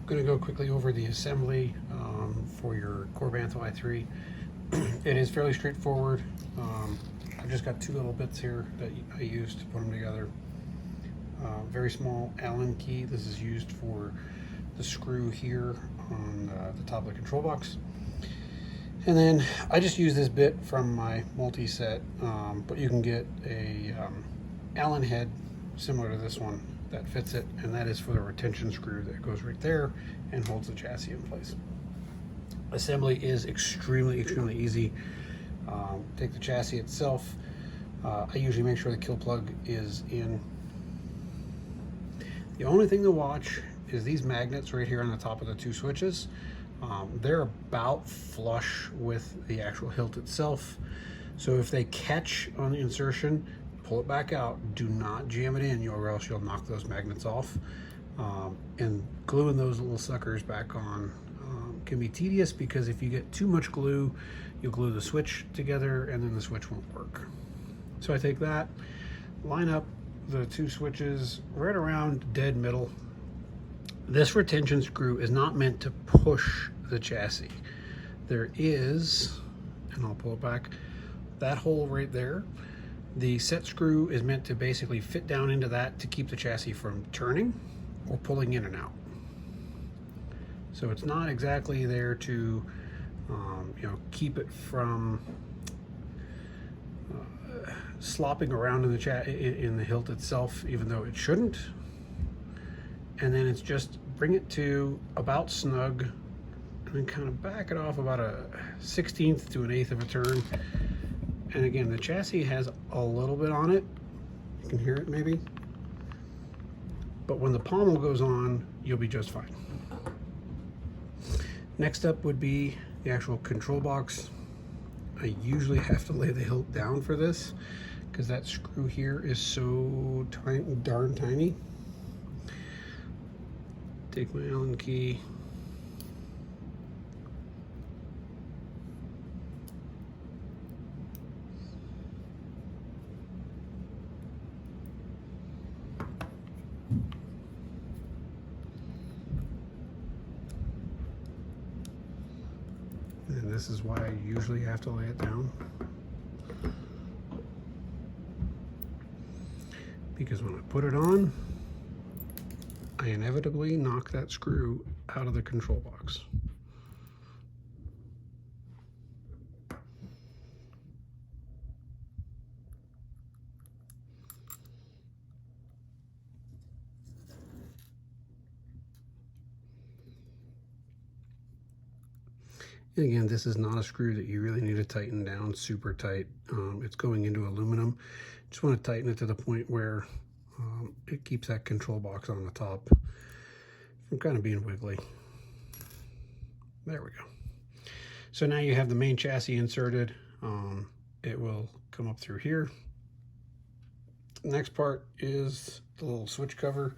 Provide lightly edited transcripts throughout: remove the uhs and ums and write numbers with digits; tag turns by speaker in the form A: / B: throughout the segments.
A: going to go quickly over the assembly for your Korbanth Y3. It is fairly straightforward. I've just got two little bits here that I used to put them together. Very small Allen key. This is used for the screw here on the top of the control box. And then I just use this bit from my multi-set, but you can get a Allen head similar to this one that fits it, and that is for the retention screw that goes right there and holds the chassis in place. Assembly is extremely easy. Take the chassis itself. I usually make sure the kill plug is in. The only thing to watch is these magnets right here on the top of the two switches. They're about flush with the actual hilt itself. So if they catch on the insertion, pull it back out. Do not jam it in, or else you'll knock those magnets off. And gluing those little suckers back on can be tedious, because if you get too much glue, you'll glue the switch together and then the switch won't work. So I take that, line up the two switches right around dead middle. This retention screw is not meant to push the chassis. There is, and I'll pull it back, that hole right there. The set screw is meant to basically fit down into that to keep the chassis from turning or pulling in and out. So it's not exactly there to keep it from slopping around in the hilt itself, even though it shouldn't. And then it's just bring it to about snug and then kind of back it off about a 1/16 to 1/8 of a turn. And again, the chassis has a little bit on it. You can hear it maybe. But when the pommel goes on, you'll be just fine. Next up would be the actual control box. I usually have to lay the hilt down for this because that screw here is so darn tiny. Take my Allen key. And this is why I usually have to lay it down, because when I put it on, I inevitably knock that screw out of the control box. And again, this is not a screw that you really need to tighten down super tight. It's going into aluminum. Just want to tighten it to the point where it keeps that control box on the top from kind of being wiggly. There we go. So now you have the main chassis inserted. It will come up through here. The next part is the little switch cover.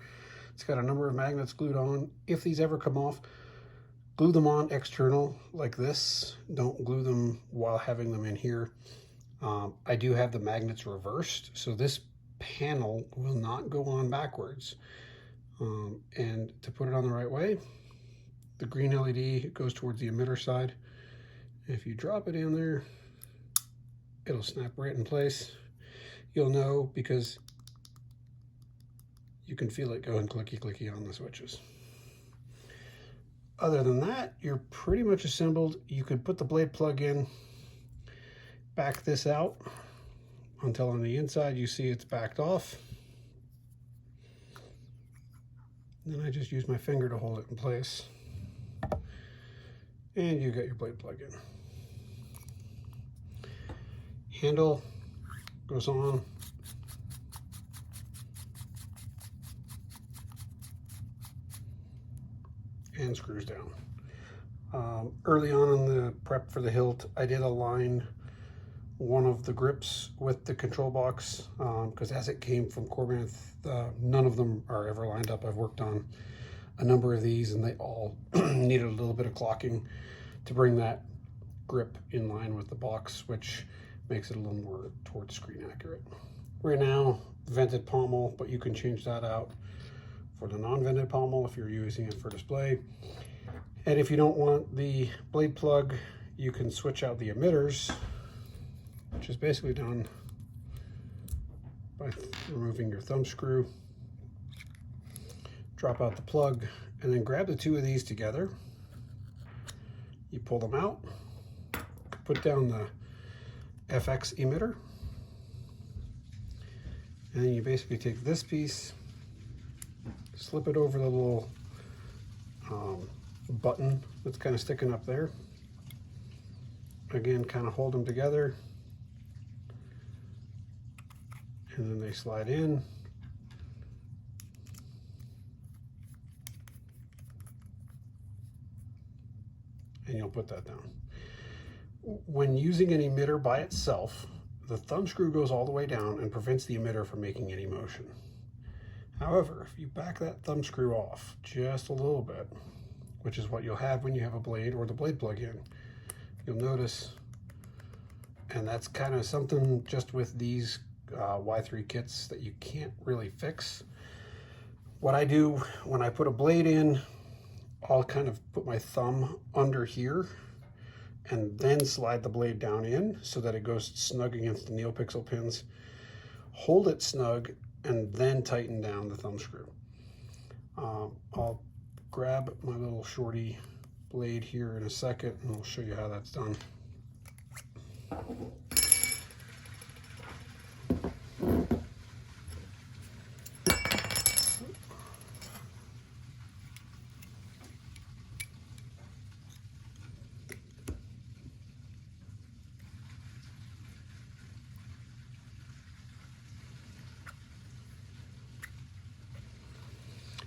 A: It's got a number of magnets glued on. If these ever come off, glue them on external like this. Don't glue them while having them in here. I do have the magnets reversed, so this panel will not go on backwards. And to put it on the right way, the green LED goes towards the emitter side. If you drop it in there, it'll snap right in place. You'll know because you can feel it going clicky on the switches. Other than that, you're pretty much assembled. You could put the blade plug in, back this out until on the inside you see it's backed off. And then I just use my finger to hold it in place. And you got your blade plug in. Handle goes on. And screws down. Early on in the prep for the hilt, I did align one of the grips with the control box because as it came from Korbanth, none of them are ever lined up. I've worked on a number of these and they all needed a little bit of clocking to bring that grip in line with the box, which makes it a little more towards screen accurate. Right now, vented pommel, but you can change that out for the non-vented pommel if you're using it for display. And if you don't want the blade plug, you can switch out the emitters, which is basically done by removing your thumb screw. Drop out the plug and then grab the two of these together. You pull them out, put down the FX emitter, and then you basically take this piece, slip it over the little button that's kind of sticking up there. Again, kind of hold them together, and then they slide in. And you'll put that down. When using an emitter by itself, the thumb screw goes all the way down and prevents the emitter from making any motion. However, if you back that thumb screw off just a little bit, which is what you'll have when you have a blade or the blade plug in, you'll notice, and that's kind of something just with these Y3 kits that you can't really fix. What I do when I put a blade in, I'll kind of put my thumb under here and then slide the blade down in so that it goes snug against the NeoPixel pins. Hold it snug and then tighten down the thumb screw. I'll grab my little shorty blade here in a second and I'll show you how that's done.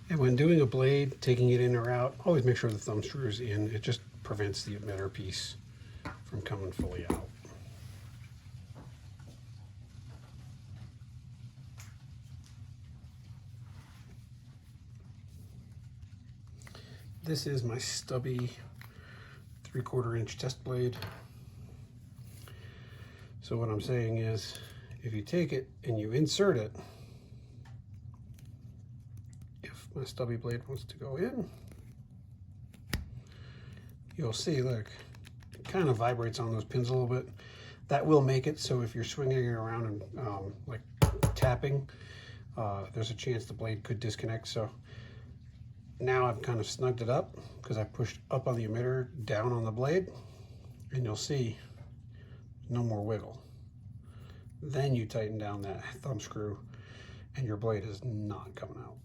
A: And when doing a blade, taking it in or out, always make sure the thumb screw is in. It just prevents the emitter piece from coming fully out. This is my stubby 3/4 inch test blade. So what I'm saying is, if you take it and you insert it, my stubby blade wants to go in, you'll see, look, it kind of vibrates on those pins a little bit. That will make it so if you're swinging it around and like tapping, there's a chance the blade could disconnect. So now I've kind of snugged it up because I pushed up on the emitter, down on the blade, and you'll see no more wiggle. Then you tighten down that thumb screw and your blade is not coming out.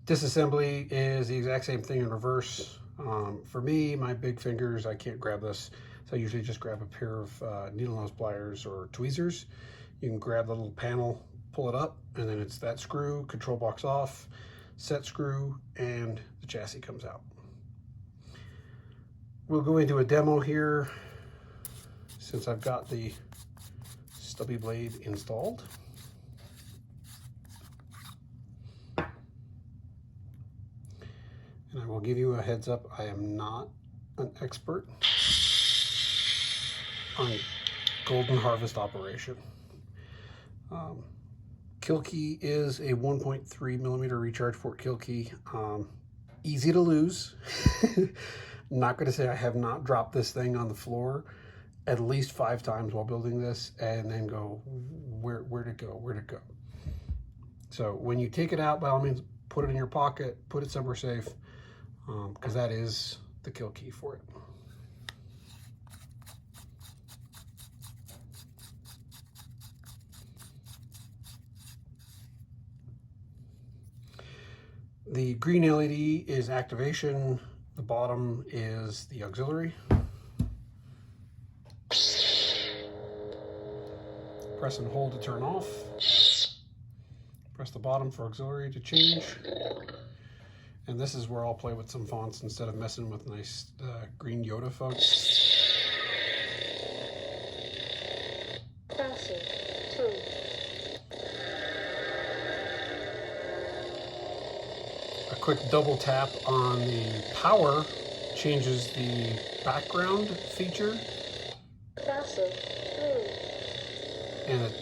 A: Disassembly is the exact same thing in reverse. For me, my big fingers, I can't grab this. So I usually just grab a pair of needle nose pliers or tweezers. You can grab the little panel, pull it up, and then it's that screw, control box off, set screw, and the chassis comes out. We'll go into a demo here since I've got the stubby blade installed. And I will give you a heads up, I am not an expert on golden harvest operation. Kill key is a 1.3 millimeter recharge port kill key. Easy to lose. Not going to say I have not dropped this thing on the floor at least 5 times while building this and then go, where'd it go? So when you take it out, by all means, put it in your pocket, put it somewhere safe, because that is the kill key for it. The green LED is activation, the bottom is the auxiliary. Press and hold to turn off. Press the bottom for auxiliary to change. And this is where I'll play with some fonts instead of messing with nice green Yoda fonts. A quick double tap on the power changes the background feature. And it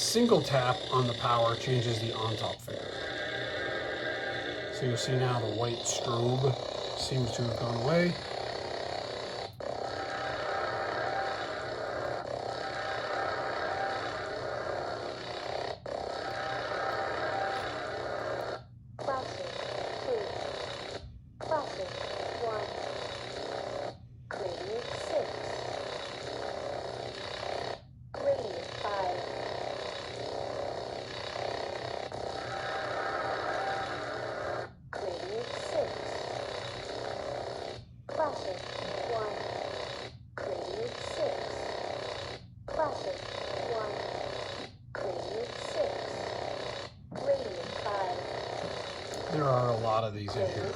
A: single tap on the power changes the on-top figure. So you'll see now the white strobe seems to have gone away. There are a lot of these in here.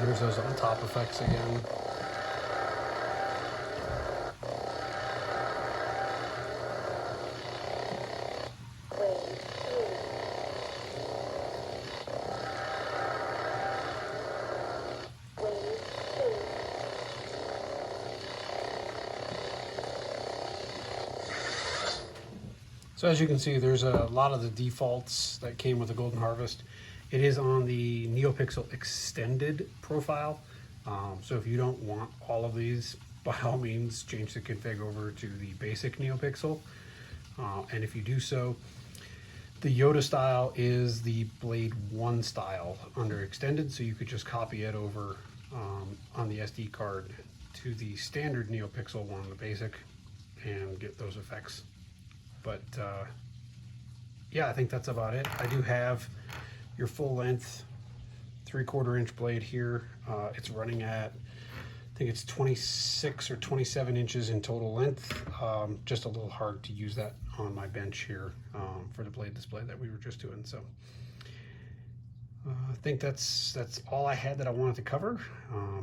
A: Here's those on top effects again. So as you can see, there's a lot of the defaults that came with the Golden Harvest. It is on the NeoPixel extended profile. So if you don't want all of these, by all means, change the config over to the basic NeoPixel. And if you do so, the Yoda style is the Blade 1 style under extended. So you could just copy it over on the SD card to the standard NeoPixel one, the basic, and get those effects. But yeah, I think that's about it. I do have your full length 3/4 inch blade here. It's running at, I think it's 26 or 27 inches in total length. Just a little hard to use that on my bench here for the blade display that we were just doing. So I think that's all I had that I wanted to cover.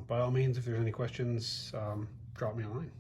A: By all means, if there's any questions, drop me a line.